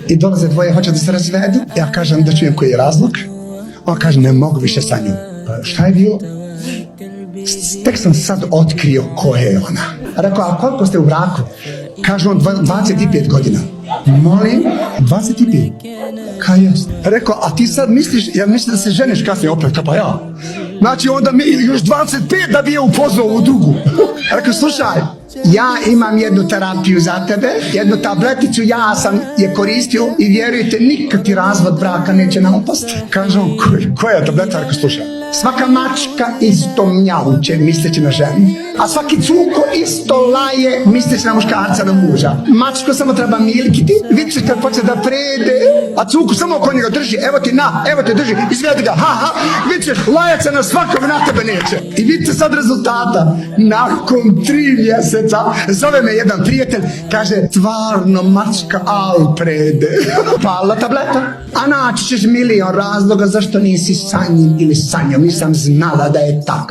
I dolaze dvoje, hoće da se razvedu. Ja kažem da čujem koji je razlog. On kaže ne mogu više sa njom. Šta je bilo? Tek sam sad otkrio ko je ona. Rekao, a koliko ste u braku? Kaže on 25 godina. Molim, 25? Kaj jest? Rekao, a ti sad misliš, ja mislim da se ženiš kasnije opet, pa ja. Znači onda mi još 25 da bi je upoznao u drugu. Rekao, slušaj, ja imam jednu terapiju za tebe, jednu tableticu, ja sam je koristio i vjerujte, nikad ti razvod braka neće napasti. Kaže on, koja je tableta? Rekao, slušaj, svaka mačka isto mjauče misleći na ženu, a svaki cuko isto laje misleći na muškarca, na muža. Mačko samo treba milkiti, vidiš kad počne da prede, a cuku samo oko njega drži, evo ti na, evo te drži, izvedi ga, ha, vidiš, lajaca na svakog, na tebe neće. I vidite sad rezultata, nakon 3 mjeseca, zove me jedan prijatelj, kaže, tvarno mačka Alprede. Pala tableta, a naći ćeš milion razloga zašto nisi sa njim ili sa njom, nisam znala da je takav.